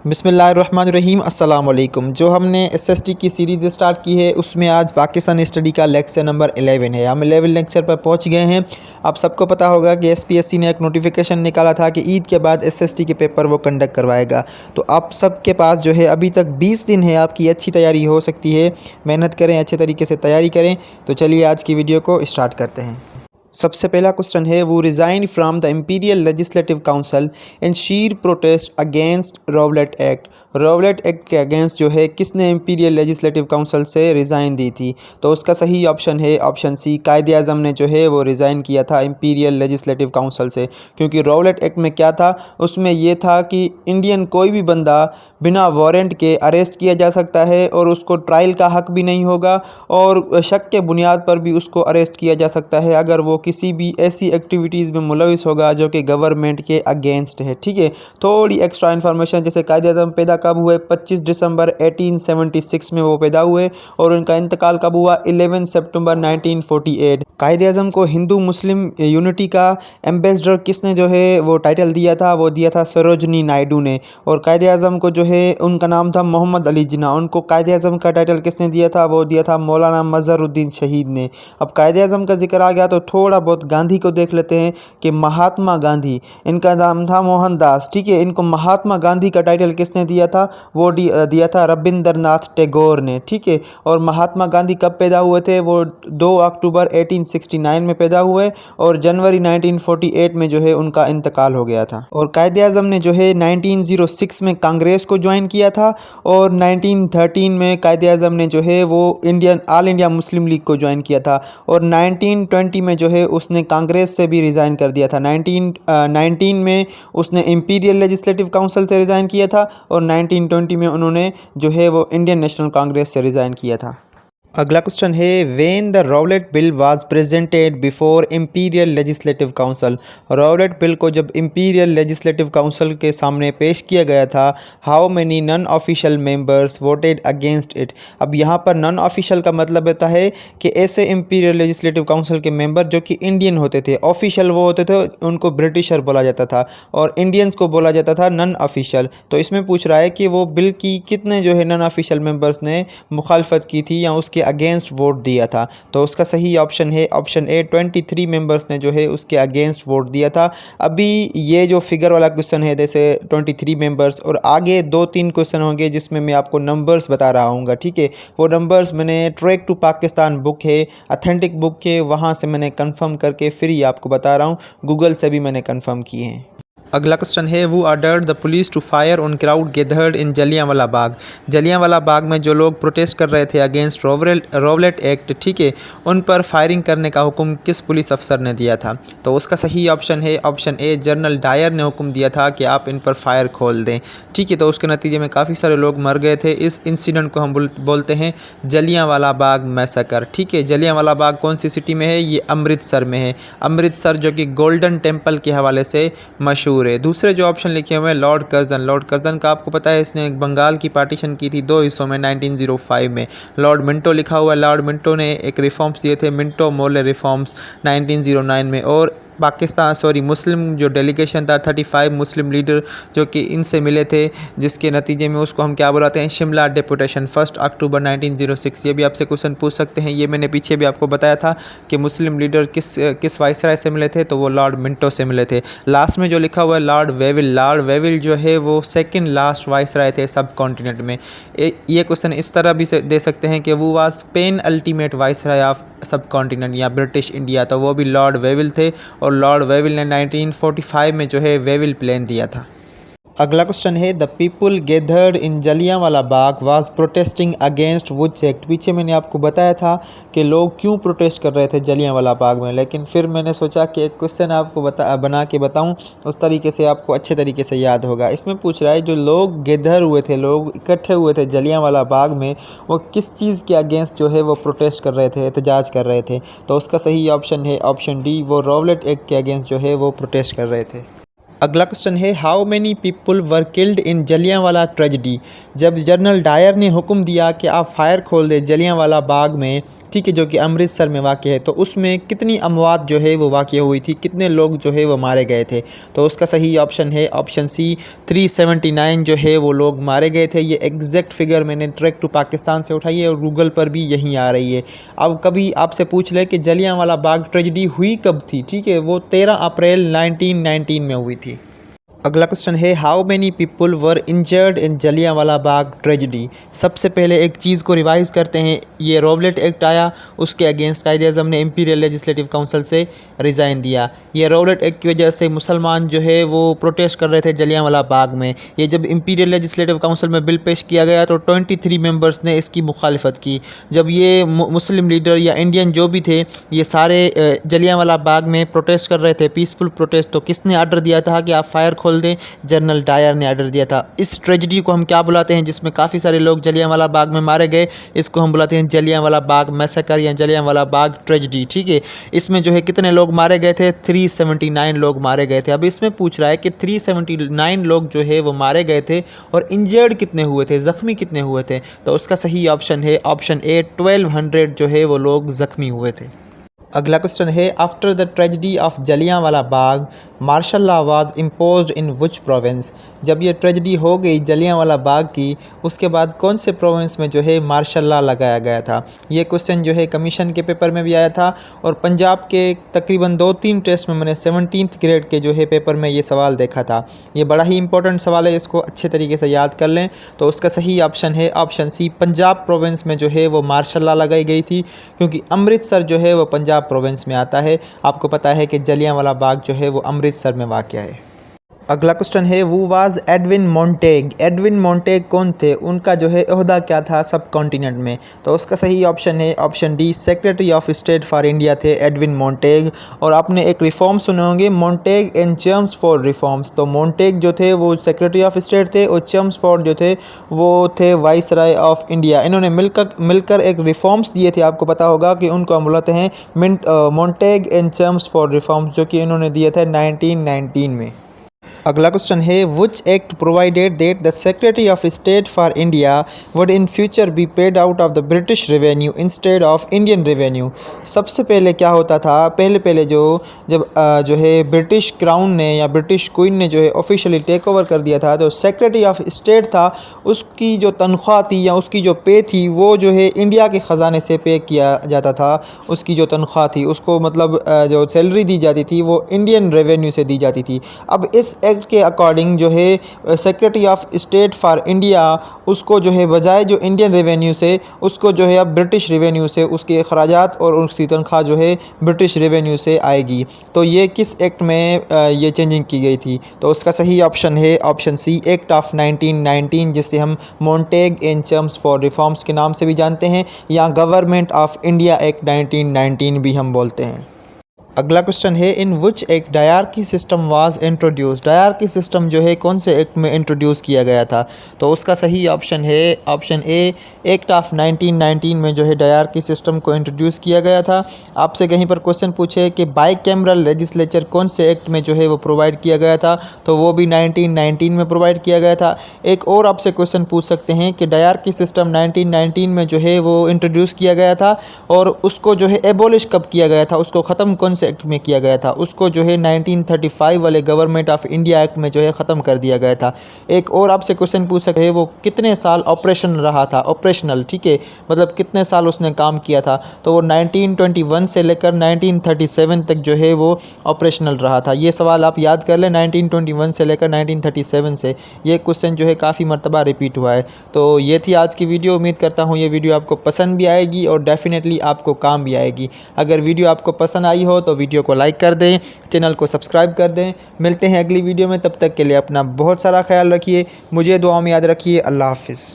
बिस्मिल्लाहिर्रहमानिर्रहीम अस्सलाम वालेकुम। जो हमने एसएसटी की सीरीज़ स्टार्ट की है उसमें आज पाकिस्तान स्टडी का लेक्चर नंबर 11 है। हम 11 लेक्चर पर पहुंच गए हैं। आप सबको पता होगा कि एसपीएससी ने एक नोटिफिकेशन निकाला था कि ईद के बाद एसएसटी के पेपर वो कंडक्ट करवाएगा। तो आप सबके पास जो है अभी तक 20 दिन है, आपकी अच्छी तैयारी हो सकती है। मेहनत करें, अच्छे तरीके से तैयारी करें। तो चलिए आज की वीडियो को स्टार्ट करते हैं। सबसे पहला क्वेश्चन है, वो resign from the Imperial Legislative Council in sheer protest against Rowlatt Act. Rowlatt Act के अगेंस्ट जो है किसने इम्पीरियल लेजिस्लेटिव काउंसिल से रिज़ाइन दी थी? तो उसका सही ऑप्शन है ऑप्शन सी, कायदे आज़म ने जो है वो रिज़ाइन किया था इम्पीरियल लेजिस्लेटिव काउंसिल से। क्योंकि रॉवलेट एक्ट में क्या था, उसमें यह था कि इंडियन कोई भी बंदा बिना वारंट के अरेस्ट किया जा सकता है और उसको ट्रायल का हक भी नहीं होगा और शक के बुनियाद पर भी उसको अरेस्ट किया जा सकता है अगर वो किसी भी ऐसी एक्टिविटीज़ में मुलविस होगा जो कि गवर्नमेंट के अगेंस्ट है। ठीक है, थोड़ी एक्स्ट्रा इन्फॉर्मेशन, जैसे कायदे आज़म पैदा कब हुए? 25 दिसंबर 1876 में वो पैदा हुए और उनका इंतकाल कब हुआ? 11 सितंबर 1948। कायदे आज़म को हिंदू मुस्लिम यूनिटी का एम्बेसडर किसने जो है वो टाइटल दिया था? वो दिया था सरोजनी नायडू ने। और कायदे आज़म को जो है उनका नाम था मोहम्मद अली जिन्ना। उनको कायदे आज़म का टाइटल किसने दिया था? वो दिया था मौलाना मज़हरुद्दीन शहीद ने। अब कायदे आज़म का जिक्र आ गया तो थोड़ा बहुत गांधी को देख लेते हैं कि महात्मा गांधी, इनका नाम था मोहनदास। ठीक है, इनको महात्मा गांधी का टाइटल किसने दिया था? वो दिया था रविंद्रनाथ टैगोर ने। ठीक है, और महात्मा गांधी कब पैदा हुए थे? वो 2 अक्टूबर 1869 में पैदा हुए और जनवरी 1948 में जो है उनका इंतकाल हो गया था। और कायदे आज़म ने जो है 1906 में कांग्रेस को ज्वाइन किया था और 1913 में कायदे आज़म ने जो है वो ऑल इंडिया मुस्लिम लीग को ज्वाइन किया था और 1920 में जो है उसने कांग्रेस से भी रिज़ाइन कर दिया था। 1919 में उसने इम्पीरियल लेजिस्लेटिव काउंसिल से रिज़ाइन किया था और 1920 में उन्होंने जो है वो इंडियन नेशनल कांग्रेस से रिज़ाइन किया था। अगला क्वेश्चन है, when the Rowlatt Bill was presented before Imperial Legislative Council. Rowlatt Bill को जब इम्पीरियल लेजिस्लेटिव काउंसिल के सामने पेश किया गया था, how many non official members voted against it. अब यहाँ पर नॉन ऑफिशियल का मतलब होता है कि ऐसे इम्पीरियल लेजिस्लेटिव काउंसिल के मेंबर जो कि इंडियन होते थे। ऑफिशियल वो होते थे, उनको ब्रिटिशर बोला जाता था और इंडियंस को बोला जाता था नॉन ऑफिशियल। तो इसमें पूछ रहा है कि वो बिल की कितने जो है नॉन ऑफिशियल मेंबर्स ने मुखालफत की थी या उसके अगेंस्ट वोट दिया था। तो उसका सही ऑप्शन है ऑप्शन ए, 23 मेंबर्स ने जो है उसके अगेंस्ट वोट दिया था। अभी ये जो फिगर वाला क्वेश्चन है, जैसे 23 मेंबर्स, और आगे 2-3 क्वेश्चन होंगे जिसमें मैं आपको नंबर्स बता रहा हूँ। ठीक है, वो नंबर्स मैंने ट्रैक टू पाकिस्तान बुक है, अथेंटिक बुक है, वहाँ से मैंने कंफर्म करके फिर ही आपको बता रहा हूँ। गूगल से भी मैंने कंफर्म किए हैं। अगला क्वेश्चन है, who ordered the police to fire on crowd gathered in Jallianwala Bagh. Jallianwala Bagh में जो लोग प्रोटेस्ट कर रहे थे अगेंस्ट रॉवलेट एक्ट, ठीक है, उन पर फायरिंग करने का हुक्म किस पुलिस अफसर ने दिया था? तो उसका सही ऑप्शन है ऑप्शन ए, जनरल डायर ने हुक्म दिया था कि आप इन पर फायर खोल दें। ठीक है, तो उसके नतीजे में काफ़ी सारे लोग मर गए थे। इस इंसिडेंट को हम बोलते हैं जलियांवाला बाग मैसेकर। ठीक है, जलियांवाला बाग कौन सी सिटी में है? ये अमृतसर में है। अमृतसर जो कि गोल्डन टेम्पल के हवाले से मशहूर है। दूसरे जो ऑप्शन लिखे हुए हैं, लॉर्ड कर्जन। लॉर्ड कर्जन का आपको पता है, इसने बंगाल की पार्टीशन की थी 2 हिस्सों में 1905 में। लॉर्ड मिंटो लिखा हुआ है, लॉर्ड मिंटो ने एक रिफॉर्म्स दिए थे, मिंटो मोले रिफॉर्म्स 1909 में। और मुस्लिम जो डेलीगेशन था 35 मुस्लिम लीडर जो कि इनसे मिले थे, जिसके नतीजे में उसको हम क्या बुलाते हैं? शिमला डेपुटेशन, 1 अक्टूबर 1906। ये भी आपसे क्वेश्चन पूछ सकते हैं। ये मैंने पीछे भी आपको बताया था कि मुस्लिम लीडर किस वाइसराय से मिले थे, तो वो लॉर्ड मिंटो से मिले थे। लास्ट में जो लिखा हुआ है लॉर्ड वेविल, लॉर्ड वेविल जो है वो सेकेंड लास्ट वाइसराय थे सब कॉन्टिनेंट में। ये क्वेश्चन इस तरह भी दे सकते हैं कि वो was penultimate viceroy of subcontinent या ब्रिटिश इंडिया, तो वो भी लॉर्ड वेविल थे और लॉर्ड वेविल ने 1945 में जो है वेविल प्लेन दिया था। अगला क्वेश्चन है, the people gathered in Jallianwala Bagh was protesting against which act. पीछे मैंने आपको बताया था कि लोग क्यों प्रोटेस्ट कर रहे थे जलियांवाला बाग में, लेकिन फिर मैंने सोचा कि एक क्वेश्चन आपको बना के बताऊं, उस तरीके से आपको अच्छे तरीके से याद होगा। इसमें पूछ रहा है जो लोग गैदर हुए थे, लोग इकट्ठे हुए थे जलियांवाला बाग में, वो किस चीज़ के अगेंस्ट जो है वो प्रोटेस्ट कर रहे थे, एहतजाज कर रहे थे? तो उसका सही ऑप्शन है ऑप्शन डी, वो रॉवलेट एक्ट के अगेंस्ट जो है वो प्रोटेस्ट कर रहे थे। अगला क्वेश्चन है, how many people were killed in Jallianwala tragedy. जब जनरल डायर ने हुक्म दिया कि आप फायर खोल दें जलियांवाला बाग में, ठीक है, जो कि अमृतसर में वाक़ है, तो उसमें कितनी अमवात जो है वो वाक़ हुई थी, कितने लोग जो है वो मारे गए थे? तो उसका सही ऑप्शन है ऑप्शन सी 379 जो है वो लोग मारे गए थे। ये एग्जैक्ट फिगर मैंने ट्रैक टू पाकिस्तान से उठाई है और गूगल पर भी यहीं आ रही है। अब कभी आपसे पूछ ले कि जलियांवाला बाग ट्रेजेडी हुई कब थी, ठीक है, वो 13 अप्रैल 1919 में हुई थी। अगला क्वेश्चन है how many people were injured in Jallianwala Bagh tragedy. सबसे पहले एक चीज़ को रिवाइज़ करते हैं, ये रोवलेट एक्ट आया, उसके अगेंस्ट कायदे अज़म ने इंपीरियल लेजिस्लेटिव काउंसिल से रिज़ाइन दिया। ये रोवलेट एक्ट की वजह से मुसलमान जो है वो प्रोटेस्ट कर रहे थे जलियांवाला बाग में। ये जब इंपीरियल लेजिस्लेटिव काउंसिल में बिल पेश किया गया तो 23 मेंबर्स ने इसकी मुखालिफत की। जब ये मुस्लिम लीडर या इंडियन जो भी थे ये सारे जलियांवाला बाग में प्रोटेस्ट कर रहे थे, पीसफुल प्रोटेस्ट, तो किसने आर्डर दिया था कि आप फायर खोल दें? जनरल डायर ने आर्डर दिया था। इस ट्रेजेडी को हम क्या बुलाते हैं जिसमें काफ़ी सारे लोग जलियांवाला बाग में मारे गए? इसको हम बुलाते हैं जलियांवाला बाग मैसेकर या जलियांवाला बाग ट्रेजेडी। ठीक है, इसमें जो है कितने लोग मारे गए थे? 379 लोग मारे गए थे। अब इसमें पूछ रहा है कि 379 लोग जो है वो मारे गए थे और इंजर्ड कितने हुए थे, ज़ख्मी कितने हुए थे? तो उसका सही ऑप्शन है ऑप्शन ए 1200 जो है वो लोग ज़ख्मी हुए थे। अगला क्वेश्चन है after the tragedy of Jallianwala Bagh martial law was imposed in which province. जब ये ट्रेजेडी हो गई जलियांवाला बाग की, उसके बाद कौन से प्रोविंस में जो है मार्शल लॉ लगाया गया था? ये क्वेश्चन जो है कमीशन के पेपर में भी आया था और पंजाब के तकरीबन 2-3 टेस्ट में मैंने 17th ग्रेड के जो है पेपर में ये सवाल देखा था। ये बड़ा ही इंपॉर्टेंट सवाल है, इसको अच्छे तरीके से याद कर लें। तो उसका सही ऑप्शन है ऑप्शन सी पंजाब प्रोविंस में जो है वो मार्शल लॉ लगाई गई थी, क्योंकि अमृतसर जो है वो पंजाब प्रोविंस में आता है। आपको पता है कि जलियांवाला बाग जो है वो अमृतसर में वाक़या है। अगला क्वेश्चन है वो was Edwin Montague. Edwin Montague कौन थे? उनका जो है ओहदा क्या था सब कॉन्टिनेंट में? तो उसका सही ऑप्शन है option D secretary of state for India थे एडविन मॉन्टेग। और आपने एक रिफॉर्म सुने होंगे Montague and chums for reforms. तो मॉन्टेग जो थे वो सेक्रेटरी ऑफ स्टेट थे और चम्स फॉर जो थे वो थे वाइसराय ऑफ इंडिया। इन्होंने मिलकर एक रिफॉर्म्स दिए थे। आपको पता होगा कि उनको हम बुलाते हैं Montague and chums for reforms, जो कि इन्होंने दिए थे 1919 में। अगला क्वेश्चन है which act provided that the secretary of state for India would in future be paid out of the British revenue instead of Indian revenue. सबसे पहले क्या होता था, पहले जो है ब्रिटिश क्राउन ने या ब्रिटिश क्वीन ने जो है ऑफिशियली टेक ओवर कर दिया था, तो सेक्रेटरी ऑफ स्टेट था उसकी जो तनख्वाह थी या उसकी जो पे थी वो जो है इंडिया के ख़जाने से पे किया जाता था। उसकी जो तनख्वाह थी उसको मतलब जो सैलरी दी जाती थी वो इंडियन रेवेन्यू से दी जाती थी। अब इस एक्ट के अकॉर्डिंग जो है secretary of state for India उसको जो है बजाय जो इंडियन रेवेन्यू से उसको जो है अब ब्रिटिश रेवेन्यू से उसके अखराजात और उसकी तनख्वाह जो है ब्रिटिश रेवेन्यू से आएगी। तो ये किस एक्ट में ये चेंजिंग की गई थी? तो उसका सही ऑप्शन है ऑप्शन सी एक्ट ऑफ 1919, जिसे हम Montague and chums for reforms के नाम से भी जानते हैं या गवर्नमेंट ऑफ इंडिया एक्ट 1919 भी हम बोलते हैं। अगला क्वेश्चन है in which act dyarchy system was introduce. Dyarchy system जो है कौन से एक्ट में इंट्रोड्यूस किया गया था? तो उसका सही ऑप्शन है ऑप्शन ए एक्ट ऑफ 1919 में जो है डायरकी सिस्टम को इंट्रोड्यूस किया गया था। आपसे कहीं पर क्वेश्चन पूछे कि बाई कैमरल लेजिस्लेचर कौन से एक्ट में जो है वो प्रोवाइड किया गया था, तो वो भी 1919 में प्रोवाइड किया गया था। एक और आपसे क्वेश्चन पूछ सकते हैं कि डायरकी सिस्टम 1919 में जो है वो इंट्रोड्यूस किया गया था और उसको जो है एबोलिश कब किया गया था, उसको ख़त्म कौन से एक्ट में किया गया था? उसको जो है 1935 वाले गवर्नमेंट ऑफ इंडिया एक्ट में जो है ख़त्म कर दिया गया था। एक और आपसे क्वेश्चन पूछ सकते हैं वो कितने साल ऑपरेशन रहा था, ऑपरेशनल, ठीक है, मतलब कितने साल उसने काम किया था? तो वो 1921 से लेकर 1937 तक जो है वो ऑपरेशनल रहा था। ये सवाल आप याद कर लें, 1921 से लेकर 1937 से ये क्वेश्चन जो है काफ़ी मरतबा रिपीट हुआ है। तो ये थी आज की वीडियो। उम्मीद करता हूँ ये वीडियो आपको पसंद भी आएगी और डेफिनेटली आपको काम भी आएगी। अगर वीडियो आपको पसंद आई हो तो वीडियो को लाइक कर दें, चैनल को सब्सक्राइब कर दें। मिलते हैं अगली वीडियो में, तब तक के लिए अपना बहुत सारा ख्याल रखिए, मुझे दुआ में याद रखिए। अल्लाह हाफ़िज़।